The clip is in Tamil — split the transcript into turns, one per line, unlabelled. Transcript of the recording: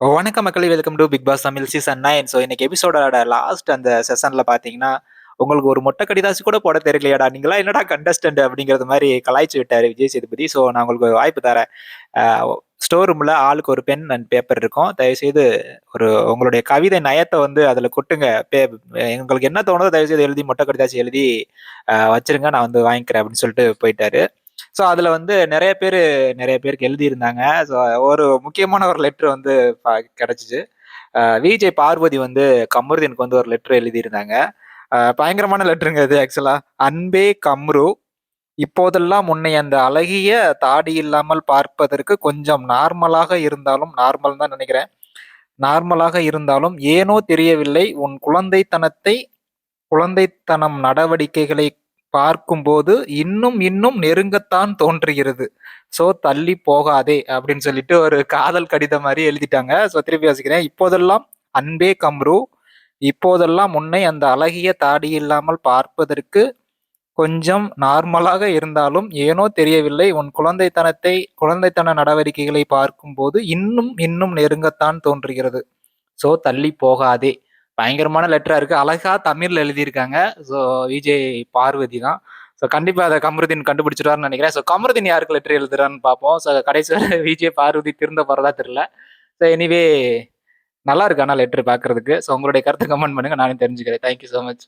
வணக்கம் மக்களே! Welcome to Bigg Boss Tamil season 9. இன்னைக்கு எபிசோடோட லாஸ்ட் அந்த செஷன்ல பார்த்தீங்கன்னா, உங்களுக்கு ஒரு மொட்டை கடிதாசி கூட போட தெரியலையாடா! நீங்கலாம் என்னடா கண்டஸ்டன்ட் அப்படிங்கிறது மாரி கலாய்ச்சு விட்டாரு விஜய் சேதுபதி. நான் உங்களுக்கு ஒரு வாய்ப்பு தரேன். அ ஸ்டோர் ரூம்ல ஆளுக்கு ஒரு பென் அண்ட் பேப்பர் இருக்கும். தயவுசெய்து உங்களுடைய கவிதை நயத்த வந்து அதில கொட்டுங்க. உங்களுக்கு என்ன தோணுதோ தயவுசெய்து எழுதி மொட்டை கடிதாசி எழுதி வச்சுருங்க. நான் வந்து வாங்கிக்கிறேன் அப்படின்னு சொல்லிட்டு போயிட்டாரு. அதுல வந்து நெறைய பேருக்கு எழுதியிருந்தாங்க. ஸோ ஒரு முக்கியமான ஒரு லெட்டர் வந்து கிடைச்சுச்சு. விஜே பார்வதி வந்து கமருதீனுக்கு வந்து ஒரு லெட்டர் எழுதியிருந்தாங்க. பயங்கரமான லெட்டருங்க இது ஆக்சுவலா. "அன்பே கம்ரு, இப்போதெல்லாம் உன்னை அந்த அழகிய தாடி இல்லாமல் பார்ப்பதற்கு கொஞ்சம் நார்மலாக இருந்தாலும்" நார்மல் தான் நெனைக்கிறேன். "நார்மலாக இருந்தாலும் ஏனோ தெரியவில்லை உன் குழந்தைத்தனம் நடவடிக்கைகளை பார்க்கும்போது இன்னும் இன்னும் நெருங்கத்தான் தோன்றுகிறது. தள்ளி போகாதே" அப்படின்னு சொல்லிட்டு ஒரு காதல் கடிதம் மாரி எழுதிட்டாங்க. திருப்பி வாசிக்கிறேன். "இப்போதெல்லாம் அன்பே கம்ரு, இப்போதெல்லாம் உன்னை அந்த அழகிய தாடி இல்லாமல் பார்ப்பதற்கு கொஞ்சம் நார்மலாக இருந்தாலும் ஏனோ தெரியவில்லை உன் குழந்தைத்தன நடவடிக்கைகளை பார்க்கும்போது இன்னும் இன்னும் நெருங்கத்தான் தோன்றுகிறது. தள்ளி போகாதே." பயங்கரமான லெட்டரா இருக்கு. அழகா தமிழ்ல எழுதியிருக்காங்க. ஸோ விஜய் பார்வதி தான். கண்டிப்பா அத கமருதீன் கண்டுபிடிச்சிருவாருன்னு நெனைக்கிறேன். கமருதீன் யாருக்கு லெட்டர் எழுதுறான்னு பார்ப்போம். கடைசி வரை விஜய் பார்வதி திருந்த போறதா தெரியல. எனிவே நல்லா இருக்கு ஆனா லெட்டர் பார்க்கறதுக்கு. உங்களுடைய கருத்த கமெண்ட் பண்ணுங்க. நானும் தெரிஞ்சுக்கிறேன். Thank you so much.